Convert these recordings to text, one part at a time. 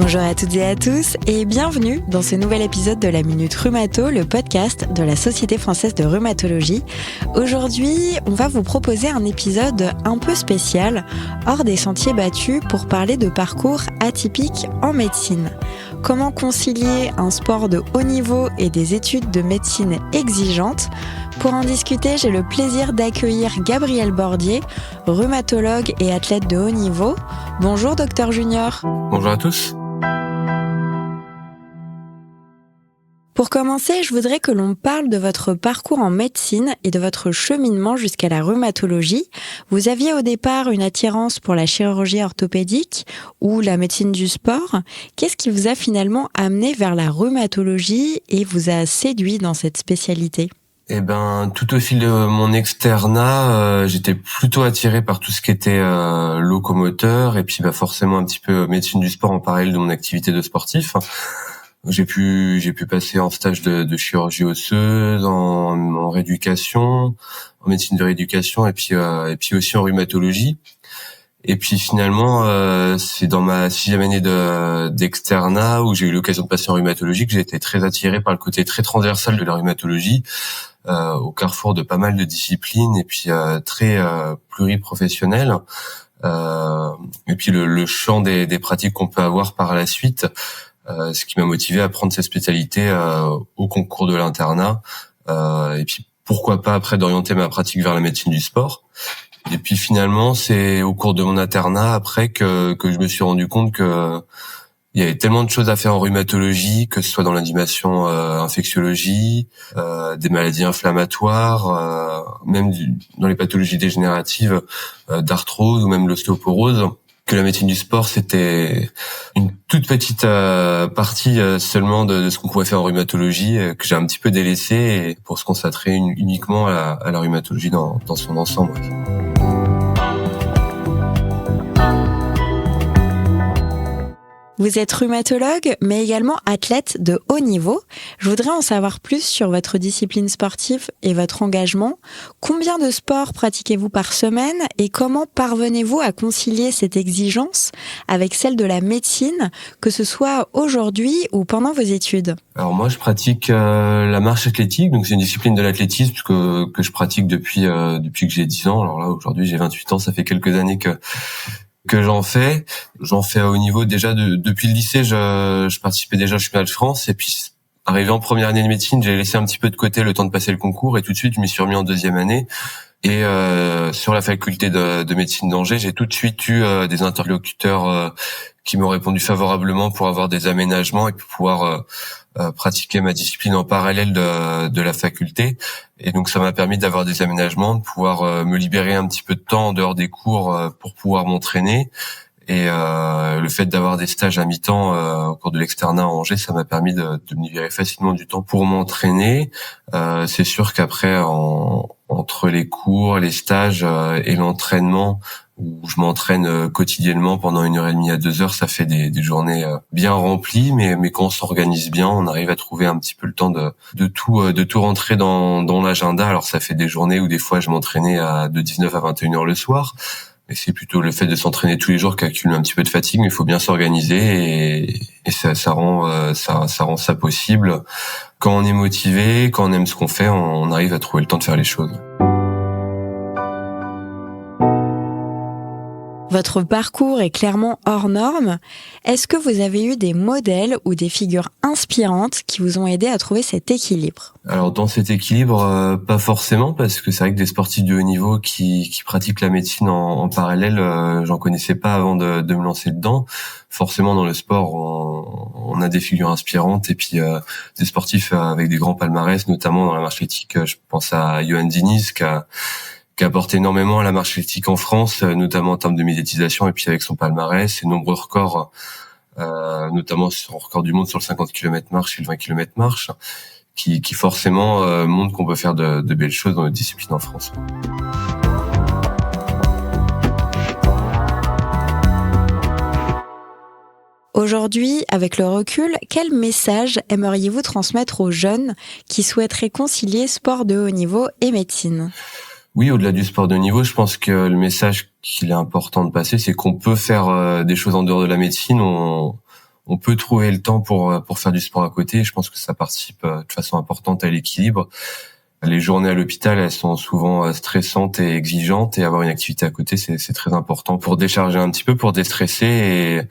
Bonjour à toutes et à tous et bienvenue dans ce nouvel épisode de la Minute Rhumato, le podcast de la Société française de rhumatologie. Aujourd'hui, on va vous proposer un épisode un peu spécial, hors des sentiers battus, pour parler de parcours atypiques en médecine. Comment concilier un sport de haut niveau et des études de médecine exigeantes? Pour en discuter, j'ai le plaisir d'accueillir Gabriel Bordier, rhumatologue et athlète de haut niveau. Bonjour Docteur Junior. Bonjour à tous. Pour commencer, je voudrais que l'on parle de votre parcours en médecine et de votre cheminement jusqu'à la rhumatologie. Vous aviez au départ une attirance pour la chirurgie orthopédique ou la médecine du sport. Qu'est-ce qui vous a finalement amené vers la rhumatologie et vous a séduit dans cette spécialité ? Tout au fil de mon externat, j'étais plutôt attiré par tout ce qui était locomoteur et puis forcément un petit peu médecine du sport en parallèle de mon activité de sportif. J'ai pu passer en stage de chirurgie osseuse, en rééducation, en médecine de rééducation et puis aussi en rhumatologie. Et puis finalement, c'est dans ma 6e année d'externat où j'ai eu l'occasion de passer en rhumatologie que j'ai été très attiré par le côté très transversal de la rhumatologie, au carrefour de pas mal de disciplines et puis très pluriprofessionnel. Et puis le champ des pratiques qu'on peut avoir par la suite. Ce qui m'a motivé à prendre cette spécialité au concours de l'internat, et puis pourquoi pas après d'orienter ma pratique vers la médecine du sport. Et puis finalement, c'est au cours de mon internat après que je me suis rendu compte que il y avait tellement de choses à faire en rhumatologie, que ce soit dans l'animation infectiologie, des maladies inflammatoires, même dans les pathologies dégénératives d'arthrose ou même l'ostéoporose, que la médecine du sport, c'était une toute petite partie seulement de ce qu'on pouvait faire en rhumatologie, que j'ai un petit peu délaissé pour se consacrer uniquement à la rhumatologie dans son ensemble. Vous êtes rhumatologue, mais également athlète de haut niveau. Je voudrais en savoir plus sur votre discipline sportive et votre engagement. Combien de sports pratiquez-vous par semaine et comment parvenez-vous à concilier cette exigence avec celle de la médecine, que ce soit aujourd'hui ou pendant vos études ? Alors moi, je pratique la marche athlétique, donc c'est une discipline de l'athlétisme que je pratique depuis que j'ai 10 ans. Alors là, aujourd'hui, j'ai 28 ans, ça fait quelques années que j'en fais à haut niveau déjà depuis le lycée. Je participais déjà au championnat de France et puis arrivé en première année de médecine, j'ai laissé un petit peu de côté le temps de passer le concours et tout de suite je m'y suis remis en 2e année. Et sur la faculté de médecine d'Angers, j'ai tout de suite eu des interlocuteurs qui m'ont répondu favorablement pour avoir des aménagements et pouvoir pratiquer ma discipline en parallèle de la faculté. Et donc ça m'a permis d'avoir des aménagements, de pouvoir me libérer un petit peu de temps en dehors des cours pour pouvoir m'entraîner. Et le fait d'avoir des stages à mi-temps au cours de l'externat à Angers, ça m'a permis de me libérer facilement du temps pour m'entraîner. C'est sûr qu'après, entre les cours, les stages et l'entraînement, où je m'entraîne quotidiennement pendant 1h30 à 2h, ça fait des journées bien remplies, mais quand on s'organise bien, on arrive à trouver un petit peu le temps de tout rentrer dans l'agenda. Alors ça fait des journées où des fois je m'entraînais de 19 à 21h le soir. Et c'est plutôt le fait de s'entraîner tous les jours qui accumule un petit peu de fatigue, mais il faut bien s'organiser et ça rend ça possible. Quand on est motivé, quand on aime ce qu'on fait, on arrive à trouver le temps de faire les choses. Votre parcours est clairement hors norme. Est-ce que vous avez eu des modèles ou des figures inspirantes qui vous ont aidé à trouver cet équilibre ? Alors dans cet équilibre, pas forcément, parce que c'est vrai que des sportifs de haut niveau qui pratiquent la médecine en parallèle, j'en connaissais pas avant de me lancer dedans. Forcément dans le sport, on a des figures inspirantes et puis des sportifs avec des grands palmarès, notamment dans la marche athlétique. Je pense à Johan Diniz qui a apporté énormément à la marche athlétique en France, notamment en termes de médiatisation et puis avec son palmarès, ses nombreux records, notamment son record du monde sur le 50 km marche et le 20 km marche, qui forcément montrent qu'on peut faire de belles choses dans notre discipline en France. Aujourd'hui, avec le recul, quel message aimeriez-vous transmettre aux jeunes qui souhaiteraient concilier sport de haut niveau et médecine ? Oui, au-delà du sport de haut niveau, je pense que le message qu'il est important de passer, c'est qu'on peut faire des choses en dehors de la médecine. On on peut trouver le temps pour faire du sport à côté. Je pense que ça participe de façon importante à l'équilibre. Les journées à l'hôpital, elles sont souvent stressantes et exigeantes, et avoir une activité à côté, c'est très important pour décharger un petit peu, pour déstresser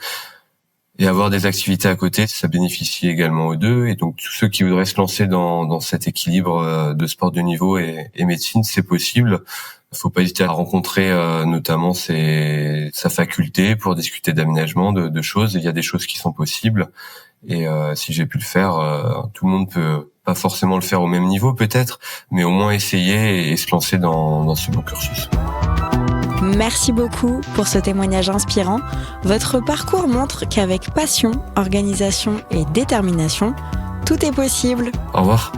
et avoir des activités à côté, ça bénéficie également aux deux. Et donc tous ceux qui voudraient se lancer dans cet équilibre de sport de niveau et médecine, c'est possible. Il faut pas hésiter à rencontrer notamment sa faculté pour discuter d'aménagement, de choses. Il y a des choses qui sont possibles. Et si j'ai pu le faire, tout le monde peut pas forcément le faire au même niveau peut-être, mais au moins essayer et se lancer dans ce beau cursus. Merci beaucoup pour ce témoignage inspirant. Votre parcours montre qu'avec passion, organisation et détermination, tout est possible. Au revoir.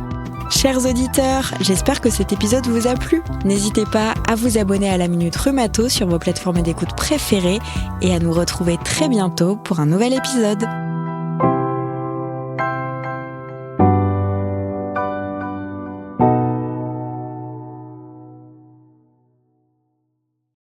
Chers auditeurs, j'espère que cet épisode vous a plu. N'hésitez pas à vous abonner à la Minute Rhumato sur vos plateformes d'écoute préférées et à nous retrouver très bientôt pour un nouvel épisode.